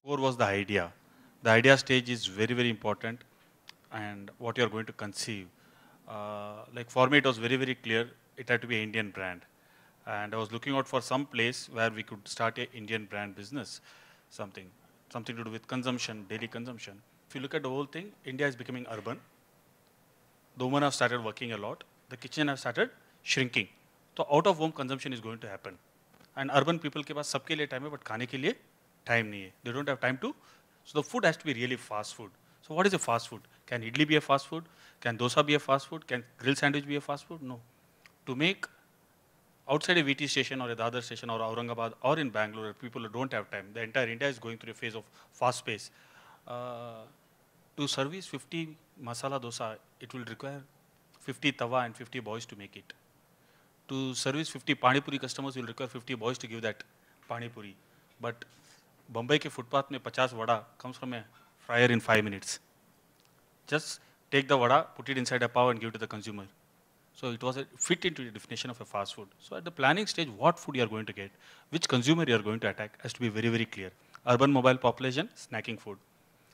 Core was the idea. The idea stage is very, very important, and what you are going to conceive. Like for me, it was very, very clear. It had to be an Indian brand, and I was looking out for some place where we could start a Indian brand business, something, something to do with consumption, daily consumption. If you look at the whole thing, India is becoming urban. The women have started working a lot. The kitchen has started shrinking. So out of home consumption is going to happen. And urban people के पास सबके लिए time है, but खाने के लिए time नहीं है. They don't have time to. So the food has to be really fast food. So what is a fast food? Can idli be a fast food? Can dosa be a fast food? Can grill sandwich be a fast food? No. To make outside a VT station or a Dadar station or Aurangabad or in Bangalore, people who don't have time, the entire India is going through a phase of fast pace. To service 50 masala dosa, it will require 50 tawa and 50 boys to make it. To service 50 pani puri customers, you will require 50 boys to give that pani puri. But Bombay ke footpath mein 50 vada comes from a fryer in 5 minutes. Just take the vada, put it inside a pav and give to the consumer. So it was a fit into the definition of a fast food. So at the planning stage, what food you are going to get, which consumer you are going to attack has to be very, very clear. Urban mobile population, snacking food.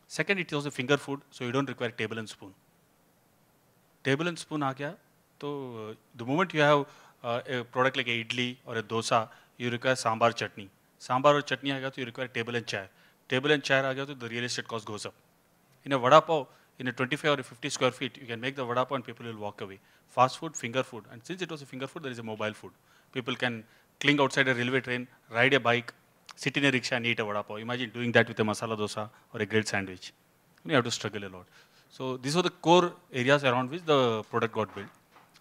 Second, it was a finger food, so you don't require table and spoon. Table and spoon aa gaya, so the moment you have a product like a idli or a dosa, you require sambar chutney. Sambar or chutney aa gaya, so you require table and chair. Table and chair aa gaya, so the real estate cost goes up. In a vada pav, in a 25 or a 50 square feet, you can make the vada pav and people will walk away. Fast food, finger food. And since it was a finger food, there is a mobile food. People can cling outside a railway train, ride a bike, sit in a rickshaw and eat a vada pav. Imagine doing that with a masala dosa or a grilled sandwich. You have to struggle a lot. So these were the core areas around which the product got built.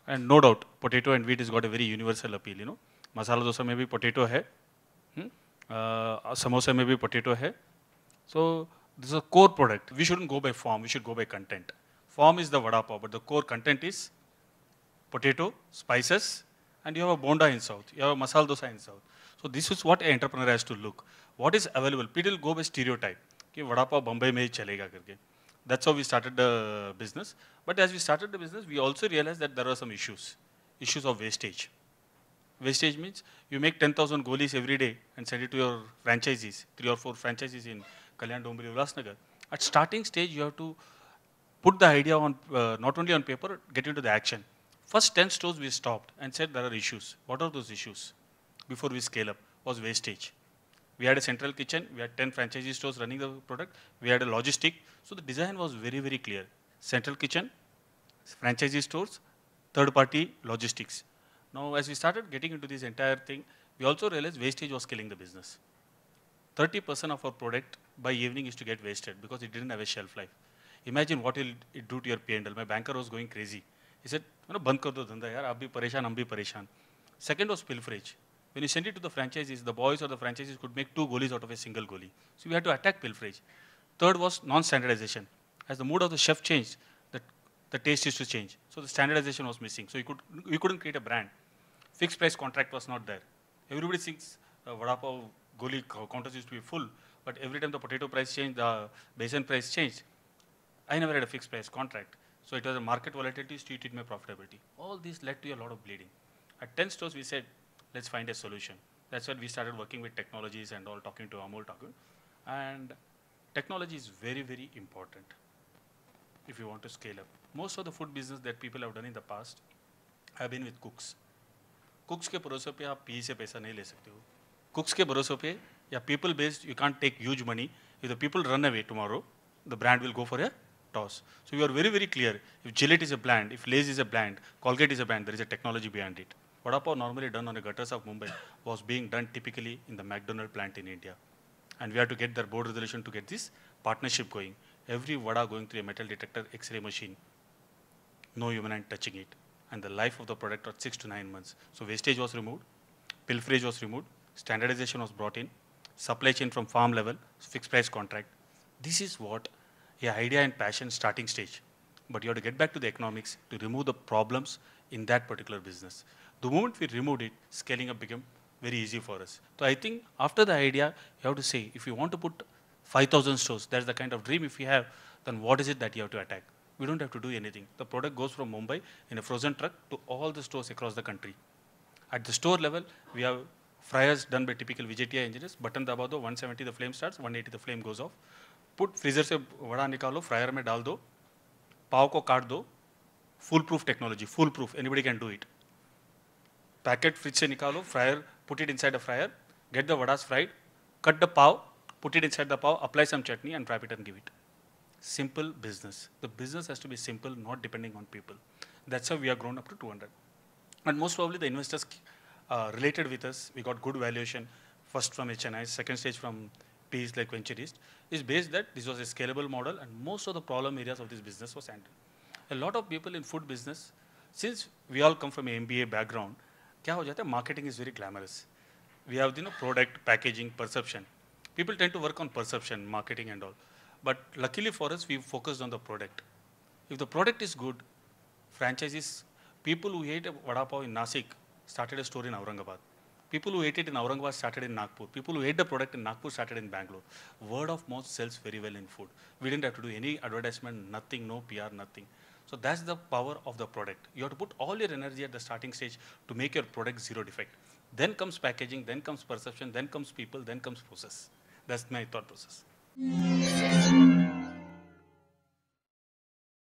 And no doubt, potato and wheat has got a very universal appeal. You know, masala dosa mein bhi potato hai, samosa mein bhi potato hai. So this is a core product. We shouldn't go by form. We should go by content. Form is the vada pav, but the core content is potato, spices, and you have a bonda in south. You have a masala dosa in south. So this is what an entrepreneur has to look. What is available? People go by stereotype. कि वड़ा पाव बम्बई में ही चलेगा करके. That's how we started the business. But as we started the business, we also realized that there are some issues. Issues of wastage. Wastage means you make 10,000 goalies every day and send it to your franchisees, 3 or 4 franchisees in Kalyan, Dombri, Ulhasnagar. At starting stage, you have to put the idea on, not only on paper, get into the action. First 10 stores we stopped and said there are issues. What are those issues? Before we scale up, was wastage. We had a central kitchen, we had 10 franchisee stores running the product, we had a logistic. So the design was very, very clear. Central kitchen, franchisee stores, third party logistics. Now as we started getting into this entire thing, we also realized wastage was killing the business. 30% of our product by evening used to get wasted because it didn't have a shelf life. Imagine what will it do to your P&L. My banker was going crazy. He said, "Band kar do dhanda yaar, aap bhi pareshan, hum bhi pareshan." Second was pilferage. When you send it to the franchisees, the boys or the franchisees could make 2 goalies out of a single goalie. So we had to attack pilferage. Third was non-standardization. As the mood of the chef changed, the taste used to change. So the standardization was missing. So you couldn't create a brand. Fixed price contract was not there. Everybody thinks vada pav goalie counters used to be full, but every time the potato price changed, the besan price changed. I never had a fixed price contract. So it was a market volatility, street it my profitability. All these led to a lot of bleeding. At 10 stores, we said, let's find a solution. That's when we started working with technologies and all, talking to Amol, and technology is very, very important if you want to scale up. Most of the food business that people have done in the past have been with cooks. Cooks के भरोसे पे आप PE से पैसा नहीं ले सकते हो. Cooks के भरोसे पे या people based, you can't take huge money. If the people run away tomorrow, the brand will go for a toss. So we are very, very clear. If Gillette is a brand, if Lay's is a brand, Colgate is a brand, there is a technology behind it. Vada pav normally done on the gutters of Mumbai was being done typically in the McDonald plant in India. And we had to get their board resolution to get this partnership going. Every vada going through a metal detector X-ray machine, no human hand touching it. And the life of the product was 6 to 9 months. So wastage was removed, pilferage was removed, standardization was brought in, supply chain from farm level, fixed price contract. This is what a idea and passion starting stage. But you have to get back to the economics to remove the problems in that particular business. The moment we removed it, scaling up became very easy for us. So I think after the idea, you have to say, if you want to put 5,000 stores, that's the kind of dream if you have, then what is it that you have to attack? We don't have to do anything. The product goes from Mumbai in a frozen truck to all the stores across the country. At the store level, we have Fryers done by typical VJTI engineers. Button दबा दो, 170 the flame starts, 180 the flame goes off. Put freezer से वड़ा निकालो, fryer में डाल दो, पाव को काट दो. Foolproof technology, foolproof. Anybody can do it. Packet fridge से निकालो, fryer, put it inside a fryer, get the vadas fried, cut the pav, put it inside the pav, apply some chutney and wrap it and give it. Simple business. The business has to be simple, not depending on people. That's how we have grown up to 200. And most probably the investors related with us. We got good valuation, first from HNI, second stage from Ps like Venture East, is based that this was a scalable model and most of the problem areas of this business was handled. A lot of people in food business, since we all come from an MBA background, क्या हो जाता है, marketing is very glamorous. We have product, packaging, perception. People tend to work on perception, marketing and all. But luckily for us, we focused on the product. If the product is good, franchises, people who ate vada pav in Nasik started a store in Aurangabad. People who ate it in Aurangabad started in Nagpur. People who ate the product in Nagpur started in Bangalore. Word of mouth sells very well in food. We didn't have to do any advertisement, nothing, no PR, nothing. So that's the power of the product. You have to put all your energy at the starting stage to make your product zero defect. Then comes packaging, then comes perception, then comes people, then comes process. That's my thought process.